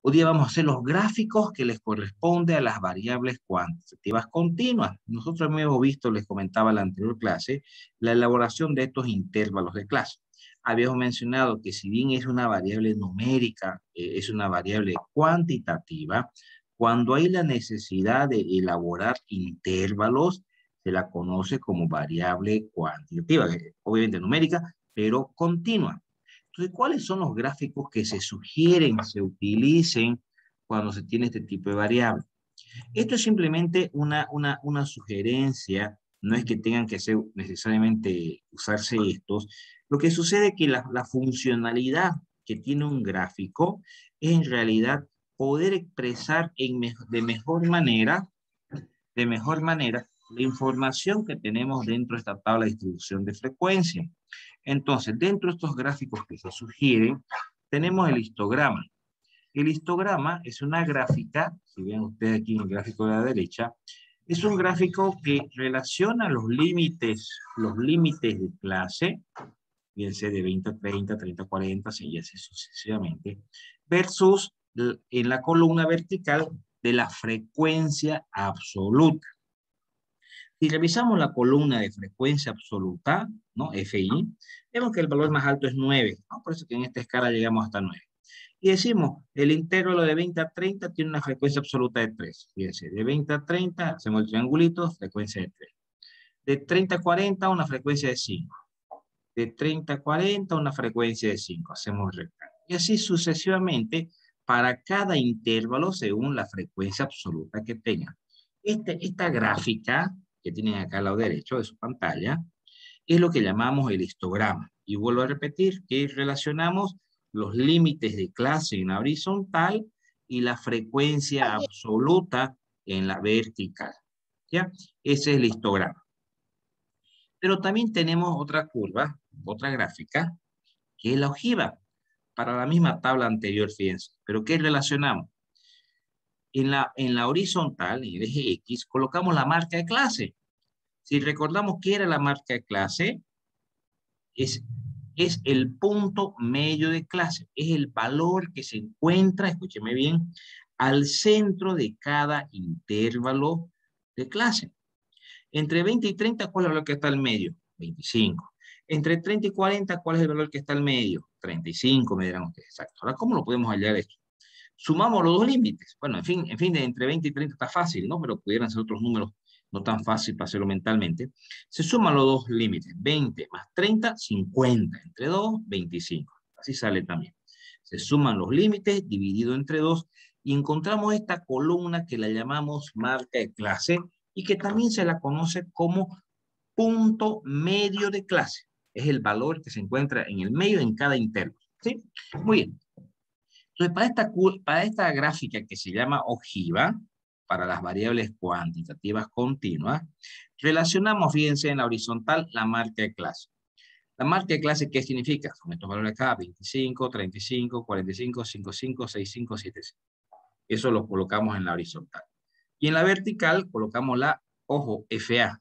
Hoy día vamos a hacer los gráficos que les corresponde a las variables cuantitativas continuas. Nosotros hemos visto, les comentaba en la anterior clase, la elaboración de estos intervalos de clase. Habíamos mencionado que si bien es una variable numérica, es una variable cuantitativa, cuando hay la necesidad de elaborar intervalos, se la conoce como variable cuantitativa, obviamente numérica, pero continua. Entonces, ¿cuáles son los gráficos que se sugieren, se utilicen cuando se tiene este tipo de variable? Esto es simplemente una sugerencia, no es que tengan que ser necesariamente usarse estos. Lo que sucede es que la funcionalidad que tiene un gráfico es en realidad poder expresar de mejor manera la información que tenemos dentro de esta tabla de distribución de frecuencia. Entonces, dentro de estos gráficos que se sugieren, tenemos el histograma. El histograma es una gráfica, si ven ustedes aquí en el gráfico de la derecha, es un gráfico que relaciona los límites de clase, bien sea de 20 a 30, 30 a 40, y así sucesivamente, versus en la columna vertical de la frecuencia absoluta. Si revisamos la columna de frecuencia absoluta, ¿no? FI, vemos que el valor más alto es 9, ¿no? Por eso que en esta escala llegamos hasta 9. Y decimos, el intervalo de 20 a 30 tiene una frecuencia absoluta de 3. Fíjense, de 20 a 30, hacemos el triangulito, frecuencia de 3. De 30 a 40, una frecuencia de 5. De 30 a 40, una frecuencia de 5. Hacemos el rectángulo. Y así sucesivamente para cada intervalo según la frecuencia absoluta que tengan. Esta gráfica que tienen acá al lado derecho de su pantalla es lo que llamamos el histograma. Y vuelvo a repetir que relacionamos los límites de clase en la horizontal y la frecuencia absoluta en la vertical. ¿Ya? Ese es el histograma. Pero también tenemos otra curva, otra gráfica, que es la ojiva, para la misma tabla anterior, fíjense. ¿Pero qué relacionamos? En la horizontal, en el eje X, colocamos la marca de clase. Si recordamos qué era la marca de clase, es el punto medio de clase, es el valor que se encuentra, escúcheme bien, al centro de cada intervalo de clase. Entre 20 y 30, ¿cuál es el valor que está al medio? 25. Entre 30 y 40, ¿cuál es el valor que está al medio? 35, me dirán ustedes. Exacto. Ahora, ¿cómo lo podemos hallar esto? Sumamos los dos límites. Bueno, en fin, de entre 20 y 30 está fácil, ¿no? Pero pudieran ser otros números no tan fácil para hacerlo mentalmente. Se suman los dos límites. 20 más 30, 50. Entre 2, 25. Así sale también. Se suman los límites dividido entre 2 y encontramos esta columna que la llamamos marca de clase y que también se la conoce como punto medio de clase. Es el valor que se encuentra en el medio en cada intervalo. ¿Sí? Muy bien. Entonces, para esta gráfica que se llama ojiva, para las variables cuantitativas continuas, relacionamos, fíjense, en la horizontal la marca de clase. La marca de clase, ¿qué significa? Son estos valores acá, 25, 35, 45, 55, 65, 75. Eso lo colocamos en la horizontal. Y en la vertical colocamos la, ojo, FA,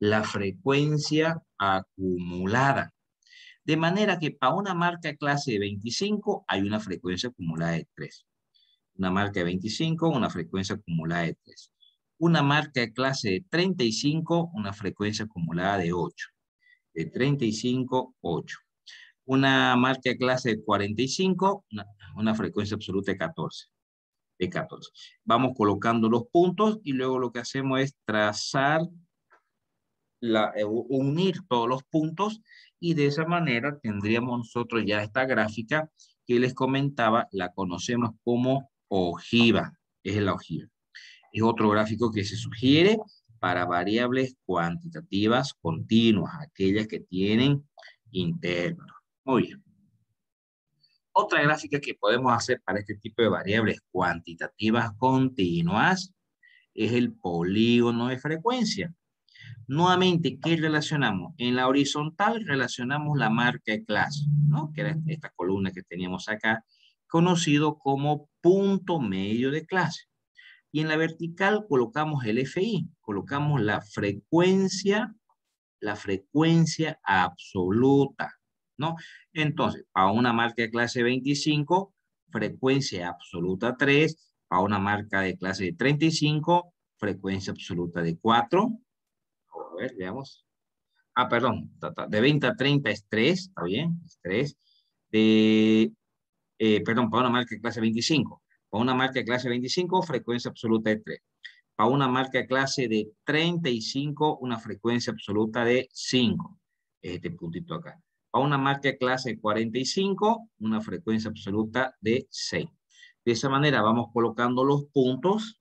la frecuencia acumulada. De manera que para una marca de clase de 25 hay una frecuencia acumulada de 3. Una marca de 25, una frecuencia acumulada de 3. Una marca de clase de 35, una frecuencia acumulada de 8. De 35, 8. Una marca de clase de 45, una frecuencia absoluta de 14. De 14. Vamos colocando los puntos y luego lo que hacemos es trazar, unir todos los puntos y de esa manera tendríamos nosotros ya esta gráfica que les comentaba, la conocemos como ojiva, es la ojiva. Es otro gráfico que se sugiere para variables cuantitativas continuas, aquellas que tienen intervalos. Muy bien. Otra gráfica que podemos hacer para este tipo de variables cuantitativas continuas es el polígono de frecuencia. Nuevamente, ¿qué relacionamos? En la horizontal relacionamos la marca de clase, ¿no? Que era esta columna que teníamos acá, conocido como punto medio de clase. Y en la vertical colocamos el FI, colocamos la frecuencia absoluta, ¿no? Entonces, para una marca de clase 25, frecuencia absoluta 3, para una marca de clase de 35, frecuencia absoluta de 4. A ver, veamos. Ah, perdón, de 20 a 30 es 3, está bien, es 3. Perdón, para una marca de clase 25. Para una marca de clase 25, frecuencia absoluta de 3. Para una marca de clase de 35, una frecuencia absoluta de 5. Este puntito acá. Para una marca de clase de 45, una frecuencia absoluta de 6. De esa manera vamos colocando los puntos.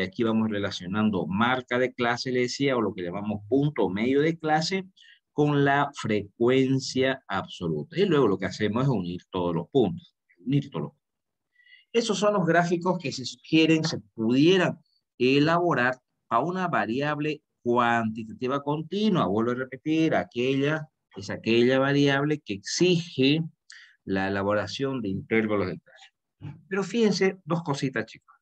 Aquí vamos relacionando marca de clase, le decía, o lo que llamamos punto medio de clase, con la frecuencia absoluta. Y luego lo que hacemos es unir todos los puntos. Unir todos los puntos. Esos son los gráficos que se sugieren, se pudieran elaborar para una variable cuantitativa continua. Vuelvo a repetir, es aquella variable que exige la elaboración de intervalos de clase. Pero fíjense dos cositas, chicos.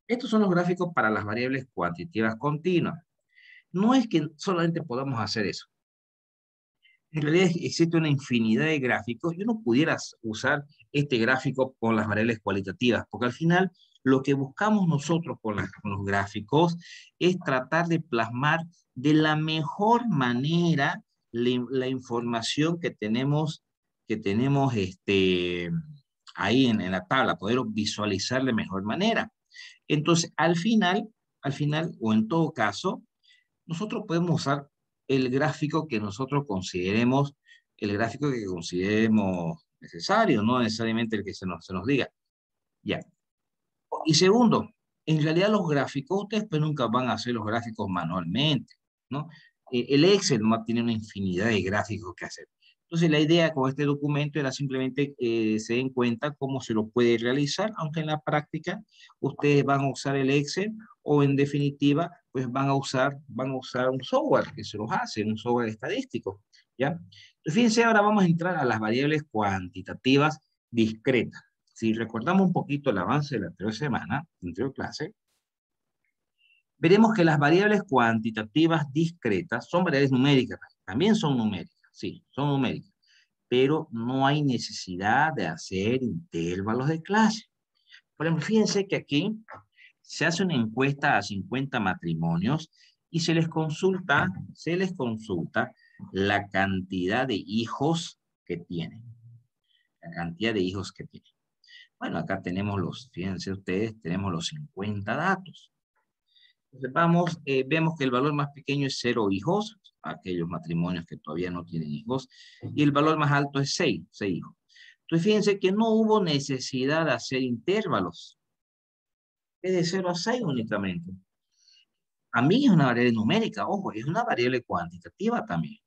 Estos son los gráficos para las variables cuantitativas continuas. No es que solamente podamos hacer eso. En realidad existe una infinidad de gráficos y uno pudiera usar este gráfico con las variables cualitativas, porque al final lo que buscamos nosotros con los gráficos es tratar de plasmar de la mejor manera la información que tenemos ahí en la tabla, poder visualizar de mejor manera. Entonces, al final, o en todo caso, nosotros podemos usar el gráfico que nosotros consideremos, el gráfico que consideremos necesario, no necesariamente el que se nos diga. Ya. Y segundo, en realidad los gráficos, ustedes pues nunca van a hacer los gráficos manualmente, ¿no? El Excel no tiene una infinidad de gráficos que hacer. Entonces la idea con este documento era simplemente se den cuenta cómo se lo puede realizar, aunque en la práctica ustedes van a usar el Excel o en definitiva pues van a usar un software que se los hace, un software estadístico, ¿ya? Entonces fíjense, ahora vamos a entrar a las variables cuantitativas discretas. Si recordamos un poquito el avance de la anterior semana, anterior clase, veremos que las variables cuantitativas discretas son variables numéricas, también son numéricas, sí, son numéricas, pero no hay necesidad de hacer intervalos de clase. Por ejemplo, fíjense que aquí se hace una encuesta a 50 matrimonios y se les consulta la cantidad de hijos que tienen. La cantidad de hijos que tienen. Bueno, acá tenemos fíjense ustedes, tenemos los 50 datos. Entonces vemos que el valor más pequeño es 0 hijos, aquellos matrimonios que todavía no tienen hijos, y el valor más alto es 6 hijos. Entonces fíjense que no hubo necesidad de hacer intervalos. Es de 0 a 6 únicamente. A mí es una variable numérica, ojo, es una variable cuantitativa también.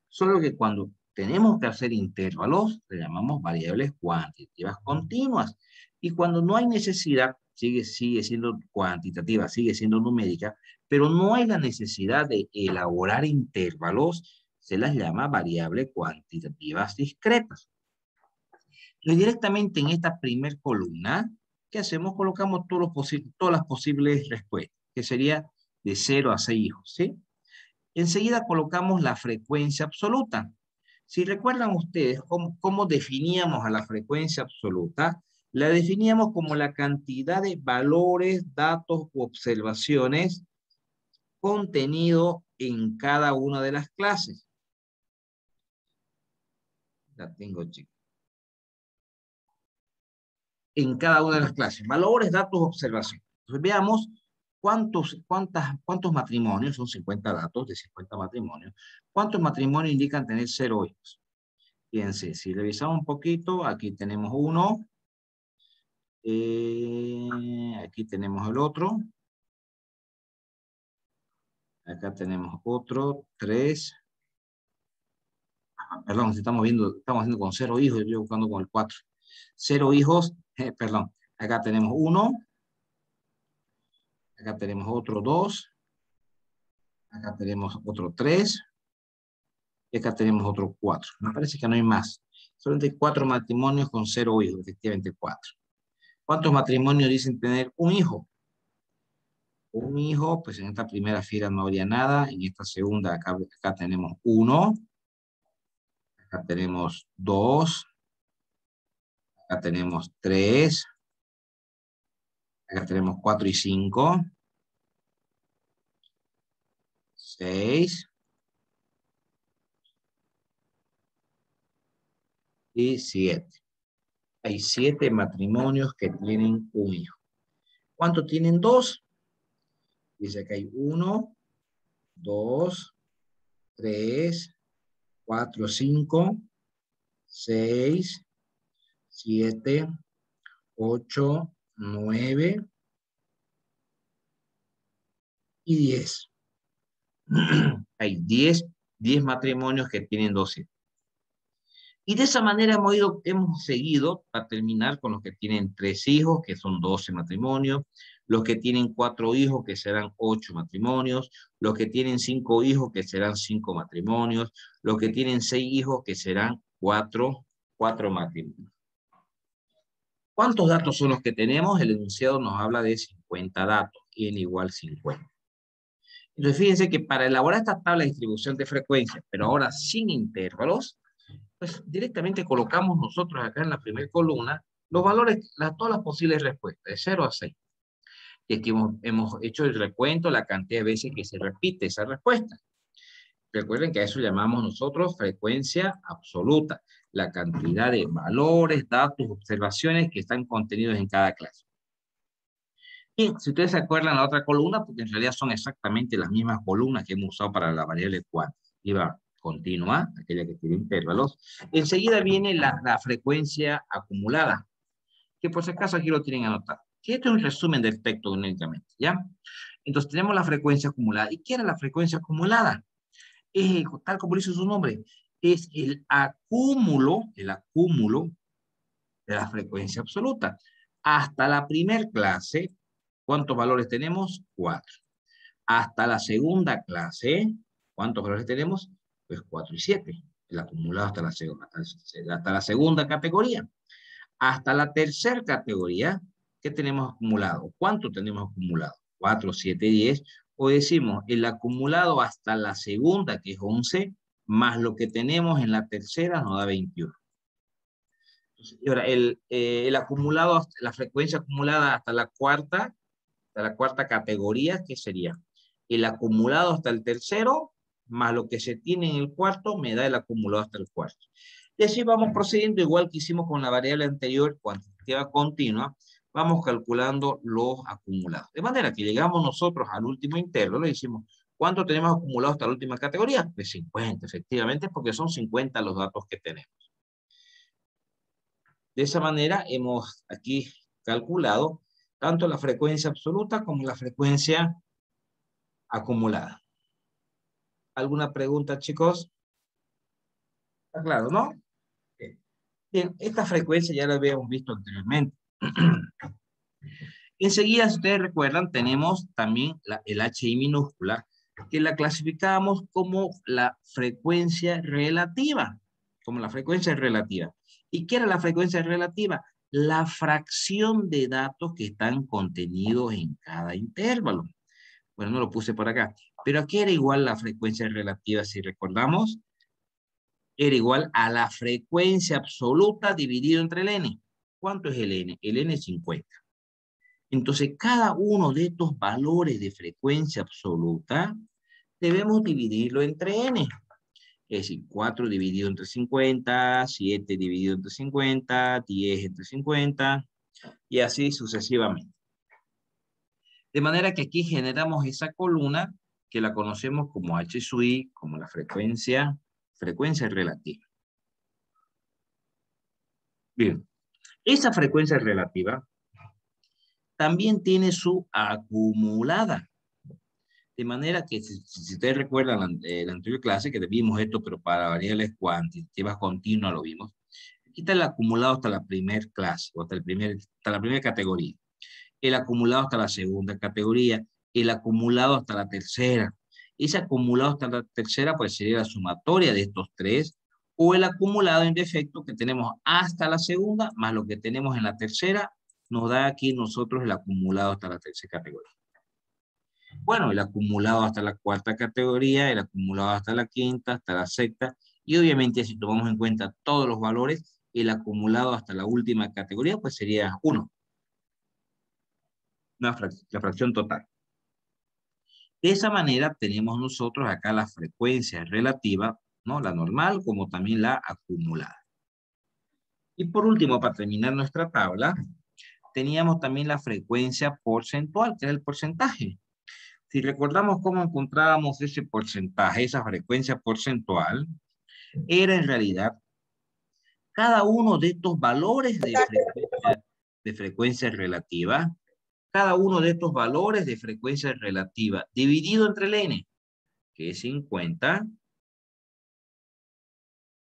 Solo que cuando tenemos que hacer intervalos, le llamamos variables cuantitativas continuas. Y cuando no hay necesidad, sigue siendo cuantitativa, sigue siendo numérica, pero no hay la necesidad de elaborar intervalos, se las llama variables cuantitativas discretas. Y directamente en esta primer columna, ¿qué hacemos? Colocamos todas las posibles respuestas, que sería de 0 a 6 hijos, ¿sí? Enseguida colocamos la frecuencia absoluta. Si recuerdan ustedes cómo definíamos a la frecuencia absoluta, la definíamos como la cantidad de valores, datos u observaciones contenido en cada una de las clases. La tengo, chicos. En cada una de las clases. Valores, datos, observaciones. Entonces veamos cuántos matrimonios, son 50 datos de 50 matrimonios, cuántos matrimonios indican tener 0 hijos. Fíjense, si revisamos un poquito, aquí tenemos uno, aquí tenemos el otro, acá tenemos otro, 3, perdón, estamos haciendo con 0 hijos, yo estoy buscando con el 4. 0 hijos, perdón, acá tenemos 1, acá tenemos otro 2, acá tenemos otro 3, y acá tenemos otro 4. Me parece que no hay más. Solamente 4 matrimonios con 0 hijos, efectivamente 4. ¿Cuántos matrimonios dicen tener un hijo? Un hijo, pues en esta primera fila no habría nada, en esta segunda acá tenemos 1, acá tenemos 2, Acá tenemos 3. Acá tenemos 4 y 5. 6. Y 7. Hay 7 matrimonios que tienen un hijo. ¿Cuántos tienen 2? Dice que hay 1, 2, 3, 4, 5, 6, 7, 8, 9 y 10. Hay 10 matrimonios que tienen 12. Y de esa manera hemos seguido para terminar con los que tienen 3 hijos, que son 12 matrimonios, los que tienen 4 hijos, que serán 8 matrimonios, los que tienen 5 hijos, que serán 5 matrimonios, los que tienen 6 hijos, que serán 4 matrimonios. ¿Cuántos datos son los que tenemos? El enunciado nos habla de 50 datos, n igual 50. Entonces fíjense que para elaborar esta tabla de distribución de frecuencia, pero ahora sin intervalos, pues directamente colocamos nosotros acá en la primera columna los valores, todas las posibles respuestas, de 0 a 6. Y aquí hemos hecho el recuento, la cantidad de veces que se repite esa respuesta. Recuerden que a eso llamamos nosotros frecuencia absoluta, la cantidad de valores, datos, observaciones que están contenidos en cada clase. Y si ustedes se acuerdan la otra columna, porque en realidad son exactamente las mismas columnas que hemos usado para la variable cuantitativa continua, aquella que tiene intervalos, enseguida viene la frecuencia acumulada, que por si acaso aquí lo tienen anotado. Que esto es un resumen del texto únicamente, ¿ya? Entonces tenemos la frecuencia acumulada. ¿Y qué era la frecuencia acumulada? Tal como dice su nombre, es el acúmulo de la frecuencia absoluta. Hasta la primer clase, ¿cuántos valores tenemos? 4. Hasta la segunda clase, ¿cuántos valores tenemos? Pues 4 y 7. El acumulado hasta la segunda categoría. Hasta la tercera categoría, ¿qué tenemos acumulado? ¿Cuánto tenemos acumulado? 4, 7, 10. O decimos, el acumulado hasta la segunda, que es 11, más lo que tenemos en la tercera nos da 21. Y ahora, el acumulado, la frecuencia acumulada hasta la cuarta categoría, ¿qué sería? El acumulado hasta el tercero, más lo que se tiene en el cuarto, me da el acumulado hasta el cuarto. Y así vamos procediendo, igual que hicimos con la variable anterior, cuantitativa continua, vamos calculando los acumulados. De manera que llegamos nosotros al último intervalo, le decimos, ¿cuánto tenemos acumulado hasta la última categoría? Pues 50, efectivamente, porque son 50 los datos que tenemos. De esa manera hemos aquí calculado tanto la frecuencia absoluta como la frecuencia acumulada. ¿Alguna pregunta, chicos? Está claro, ¿no? Bien, esta frecuencia ya la habíamos visto anteriormente. Enseguida, si ustedes recuerdan, tenemos también el HI minúscula, que la clasificamos como la frecuencia relativa. Como la frecuencia relativa. ¿Y qué era la frecuencia relativa? La fracción de datos que están contenidos en cada intervalo. Bueno, no lo puse por acá. Pero aquí era igual la frecuencia relativa, si recordamos. Era igual a la frecuencia absoluta dividido entre el n. ¿Cuánto es el n? El n es 50. Entonces, cada uno de estos valores de frecuencia absoluta debemos dividirlo entre n. Es decir, 4 dividido entre 50, 7 dividido entre 50, 10 entre 50, y así sucesivamente. De manera que aquí generamos esa columna que la conocemos como H sub I, como la frecuencia relativa. Bien, esa frecuencia relativa también tiene su acumulada. De manera que, si ustedes recuerdan la anterior clase, que vimos esto, pero para variables cuantitativas continuas lo vimos, aquí está el acumulado hasta la primera clase, o hasta la primera categoría. El acumulado hasta la segunda categoría, el acumulado hasta la tercera. Ese acumulado hasta la tercera, pues sería la sumatoria de estos tres, o el acumulado en defecto que tenemos hasta la segunda, más lo que tenemos en la tercera, nos da aquí nosotros el acumulado hasta la tercera categoría. Bueno, el acumulado hasta la cuarta categoría, el acumulado hasta la quinta, hasta la sexta, y obviamente si tomamos en cuenta todos los valores, el acumulado hasta la última categoría, pues sería 1. La fracción total. De esa manera tenemos nosotros acá la frecuencia relativa, ¿no? La normal como también la acumulada. Y por último, para terminar nuestra tabla, teníamos también la frecuencia porcentual, que era el porcentaje. Si recordamos cómo encontrábamos ese porcentaje, esa frecuencia porcentual, era en realidad cada uno de estos valores de frecuencia relativa, cada uno de estos valores de frecuencia relativa dividido entre el n, que es 50,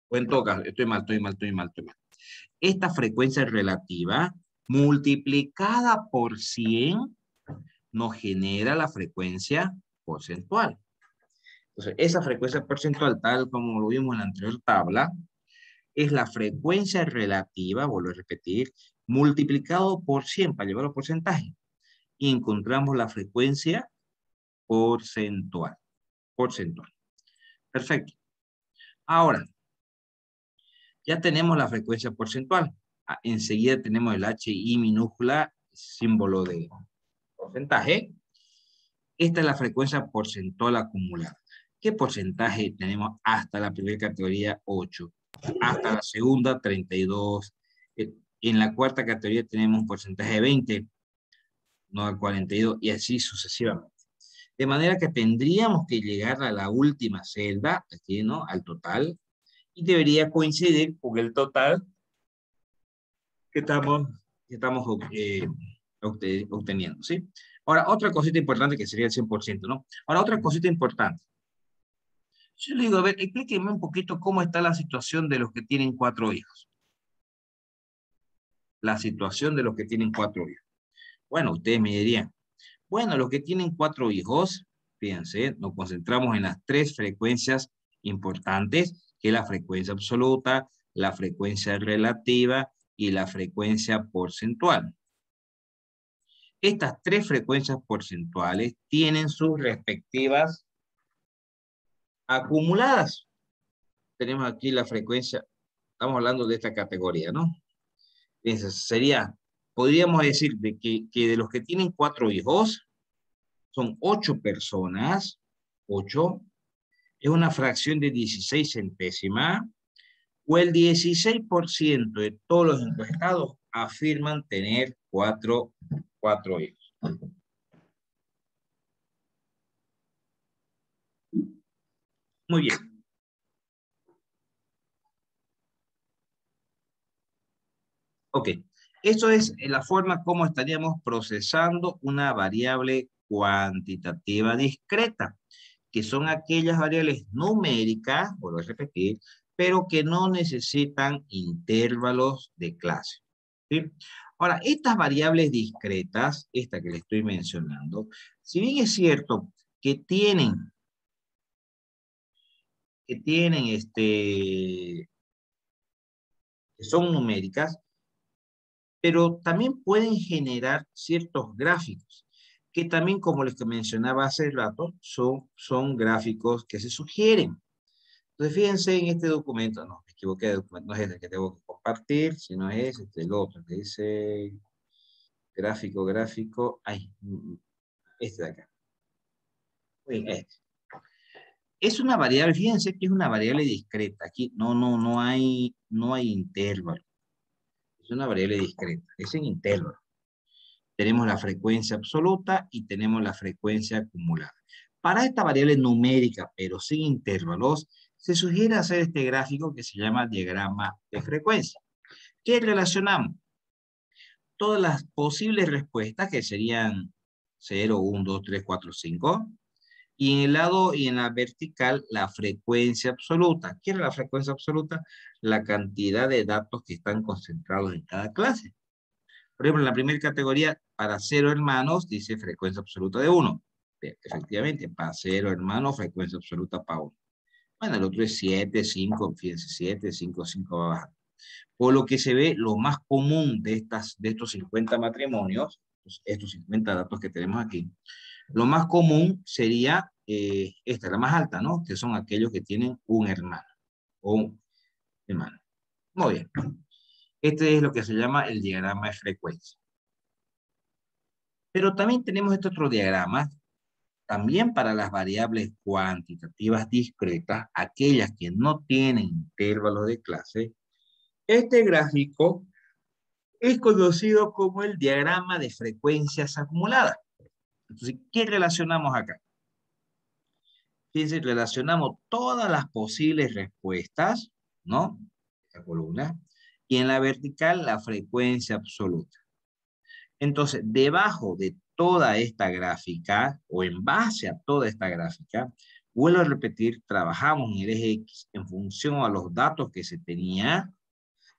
o en todo caso, estoy mal. Esta frecuencia relativa multiplicada por 100 nos genera la frecuencia porcentual. Entonces, esa frecuencia porcentual, tal como lo vimos en la anterior tabla, es la frecuencia relativa, vuelvo a repetir, multiplicado por 100 para llevarlo a porcentaje. Y encontramos la frecuencia porcentual. Perfecto. Ahora, ya tenemos la frecuencia porcentual. Enseguida tenemos el HI minúscula, símbolo de porcentaje. Esta es la frecuencia porcentual acumulada. ¿Qué porcentaje tenemos hasta la primera categoría? 8. Hasta la segunda, 32. En la cuarta categoría tenemos un porcentaje de 20, no 42, y así sucesivamente. De manera que tendríamos que llegar a la última celda, aquí, ¿no? Al total, y debería coincidir con el total que estamos obteniendo, ¿sí? Ahora, otra cosita importante que sería el 100%, ¿no? Ahora, otra cosita importante. Yo le digo, a ver, explíqueme un poquito cómo está la situación de los que tienen 4 hijos. La situación de los que tienen 4 hijos. Bueno, ustedes me dirían, bueno, los que tienen 4 hijos, fíjense, nos concentramos en las 3 frecuencias importantes, que es la frecuencia absoluta, la frecuencia relativa y la frecuencia porcentual. Estas 3 frecuencias porcentuales tienen sus respectivas acumuladas. Tenemos aquí la frecuencia, estamos hablando de esta categoría, ¿no? Entonces, podríamos decir que de los que tienen 4 hijos, son 8 personas, 8, es una fracción de 16 centésimas, o el 16% de todos los encuestados afirman tener 4 hijos. Muy bien. Ok. Eso es la forma como estaríamos procesando una variable cuantitativa discreta, que son aquellas variables numéricas, vuelvo a repetir, pero que no necesitan intervalos de clase. ¿Sí? Ahora, estas variables discretas, esta que le estoy mencionando, si bien es cierto que que son numéricas, pero también pueden generar ciertos gráficos, que también, como les mencionaba hace rato, son gráficos que se sugieren. Entonces, fíjense en este documento, no, me equivoqué de documento, no es el que tengo que compartir, sino es el otro, que dice gráfico, este de acá. Muy bien, este. Es una variable, fíjense que es una variable discreta, aquí no hay intervalo. Es una variable discreta, es en intervalo. Tenemos la frecuencia absoluta y tenemos la frecuencia acumulada. Para esta variable numérica, pero sin intervalos, se sugiere hacer este gráfico que se llama diagrama de frecuencia. ¿Qué relacionamos? Todas las posibles respuestas, que serían 0, 1, 2, 3, 4, 5, y en el lado y en la vertical, la frecuencia absoluta. ¿Qué es la frecuencia absoluta? La cantidad de datos que están concentrados en cada clase. Por ejemplo, en la primera categoría, para 0 hermanos, dice frecuencia absoluta de 1. Efectivamente, para 0 hermanos, frecuencia absoluta para 1. Bueno, el otro es 7, 5, fíjense, 7, 5, 5 va bajando. Por lo que se ve, lo más común de estos 50 matrimonios, estos 50 datos que tenemos aquí, lo más común sería esta, la más alta, ¿no? Que son aquellos que tienen un hermano o un hermano. Muy bien. Este es lo que se llama el diagrama de frecuencia. Pero también tenemos este otro diagrama, también para las variables cuantitativas discretas, aquellas que no tienen intervalos de clase. Este gráfico es conocido como el diagrama de frecuencias acumuladas. Entonces, ¿qué relacionamos acá? Fíjense, relacionamos todas las posibles respuestas, ¿no? Esta columna. Y en la vertical, la frecuencia absoluta. Entonces, debajo de toda esta gráfica, o en base a toda esta gráfica, vuelvo a repetir, trabajamos en el eje X en función a los datos que se tenía,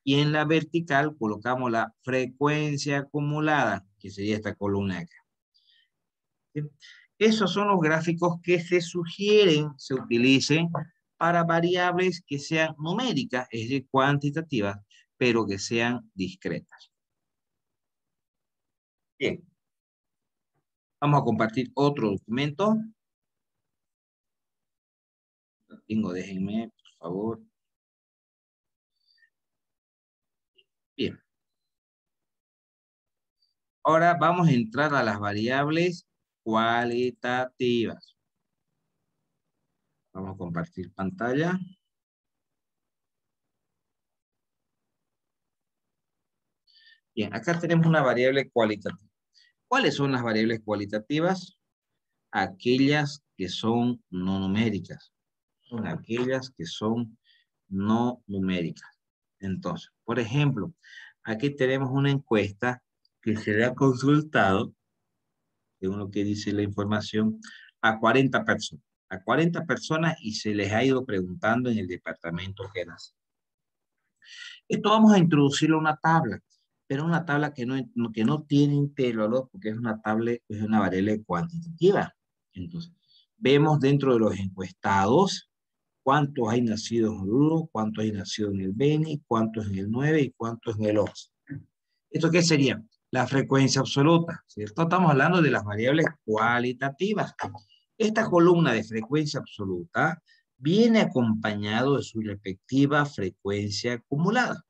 y en la vertical colocamos la frecuencia acumulada, que sería esta columna de acá. ¿Sí? Esos son los gráficos que se sugieren se utilicen para variables que sean numéricas, es decir, cuantitativas, pero que sean discretas. Bien. Vamos a compartir otro documento. Lo tengo, déjenme, por favor. Bien. Ahora vamos a entrar a las variables cualitativas. Vamos a compartir pantalla. Bien, acá tenemos una variable cualitativa. ¿Cuáles son las variables cualitativas? Aquellas que son no numéricas. Son aquellas que son no numéricas. Entonces, por ejemplo, aquí tenemos una encuesta que se le ha consultado, según lo que dice la información, a 40 personas. A 40 personas y se les ha ido preguntando en el departamento que nace. Esto vamos a introducirlo en una tabla, pero una tabla que no tiene intervalos porque es una tabla, es una variable cuantitativa. Entonces, vemos dentro de los encuestados cuántos hay nacidos en el 1, cuántos hay nacidos en el 20, cuántos en el 9 y cuántos en el 11. ¿Esto qué sería? La frecuencia absoluta, ¿cierto? Estamos hablando de las variables cualitativas. Esta columna de frecuencia absoluta viene acompañado de su respectiva frecuencia acumulada.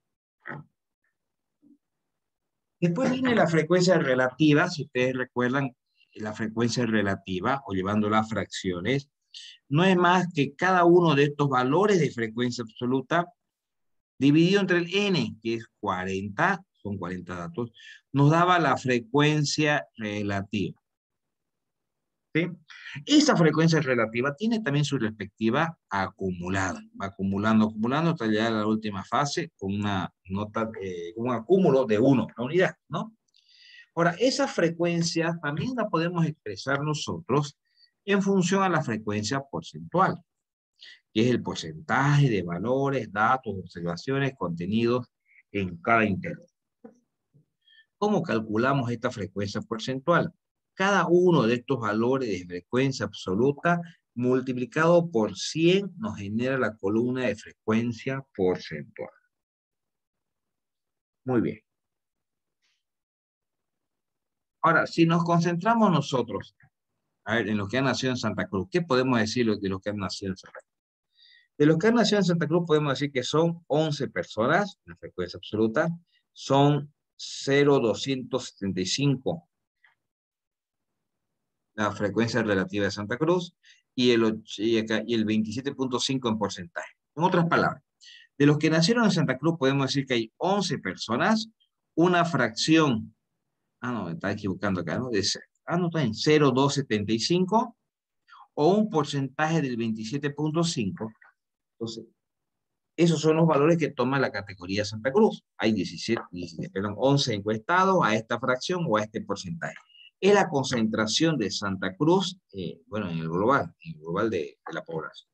Después viene la frecuencia relativa, si ustedes recuerdan, la frecuencia relativa, o llevándola a fracciones, no es más que cada uno de estos valores de frecuencia absoluta dividido entre el n, que es 40, son 40 datos, nos daba la frecuencia relativa. ¿Sí? Esa frecuencia relativa tiene también su respectiva acumulada. Va acumulando, acumulando, hasta llegar a la última fase con una nota, un acúmulo de 1, la unidad, ¿no? Ahora, esa frecuencia también la podemos expresar nosotros en función a la frecuencia porcentual, que es el porcentaje de valores, datos, observaciones, contenidos en cada intervalo. ¿Cómo calculamos esta frecuencia porcentual? Cada uno de estos valores de frecuencia absoluta multiplicado por 100 nos genera la columna de frecuencia porcentual. Muy bien. Ahora, si nos concentramos nosotros, a ver, en los que han nacido en Santa Cruz, ¿qué podemos decir de los que han nacido en Santa Cruz? De los que han nacido en Santa Cruz podemos decir que son 11 personas, la frecuencia absoluta, son 0,275 la frecuencia relativa de Santa Cruz y el 27.5 en porcentaje. En otras palabras, de los que nacieron en Santa Cruz podemos decir que hay 11 personas, una fracción, me está equivocando acá, ¿no? Está en 0,275 o un porcentaje del 27.5. Entonces, esos son los valores que toma la categoría Santa Cruz. Hay 11 encuestados a esta fracción o a este porcentaje. Es la concentración de Santa Cruz, bueno, en el global de la población.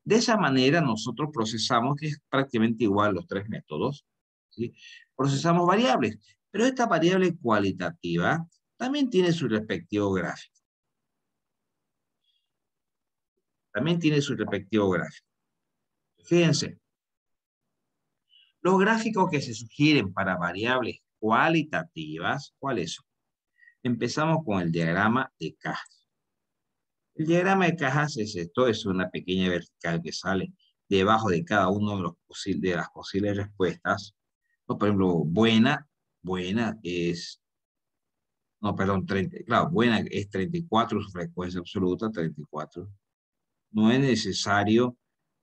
De esa manera nosotros procesamos, que es prácticamente igual los tres métodos, ¿sí? Procesamos variables, pero esta variable cualitativa también tiene su respectivo gráfico. Fíjense, los gráficos que se sugieren para variables cualitativas, ¿cuáles son? Empezamos con el diagrama de cajas. El diagrama de cajas es esto, es una pequeña vertical que sale debajo de cada uno de, de las posibles respuestas. ¿No? Por ejemplo, buena es, no, perdón, 30, claro, buena es 34, su frecuencia absoluta, 34. No es necesario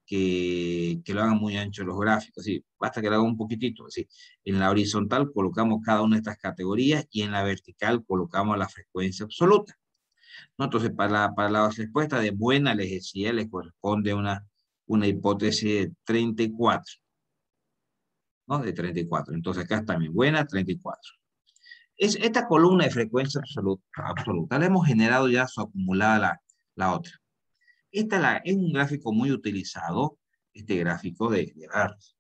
que lo hagan muy ancho los gráficos, sí, basta que lo hagan un poquitito, sí. En la horizontal colocamos cada una de estas categorías y en la vertical colocamos la frecuencia absoluta. ¿No? Entonces, para la respuesta de buena, les decía, les corresponde una hipótesis de 34, ¿no? De 34. Entonces, acá está mi buena, 34. Esta columna de frecuencia absoluta la hemos generado ya su acumulada la otra. Es un gráfico muy utilizado, este gráfico de barras.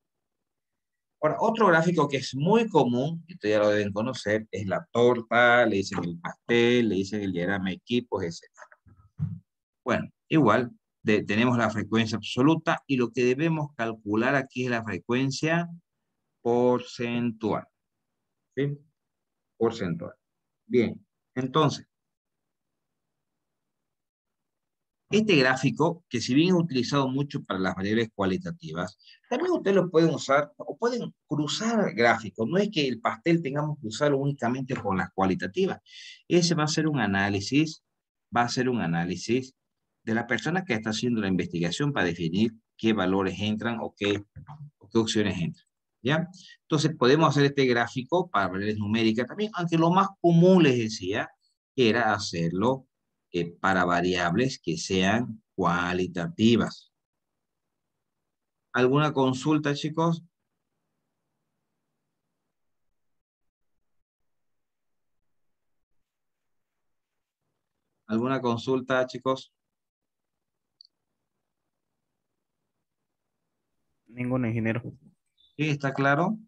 Ahora, otro gráfico que es muy común, y ustedes ya lo deben conocer, es la torta, le dicen el pastel, le dicen el diagrama de equipos, etc. Bueno, igual tenemos la frecuencia absoluta y lo que debemos calcular aquí es la frecuencia porcentual. ¿Sí? Porcentual. Bien, entonces, este gráfico, que si bien es utilizado mucho para las variables cualitativas, también ustedes lo pueden usar o pueden cruzar gráficos. No es que el pastel tengamos que usarlo únicamente con las cualitativas. Ese va a ser un análisis, va a ser un análisis de la persona que está haciendo la investigación para definir qué valores entran o qué opciones entran. ¿Ya? Entonces podemos hacer este gráfico para variables numéricas también, aunque lo más común, les decía, era hacerlo para variables que sean cualitativas. ¿Alguna consulta, chicos? ¿Alguna consulta, chicos? Ningún ingeniero. ¿Sí? ¿Está claro?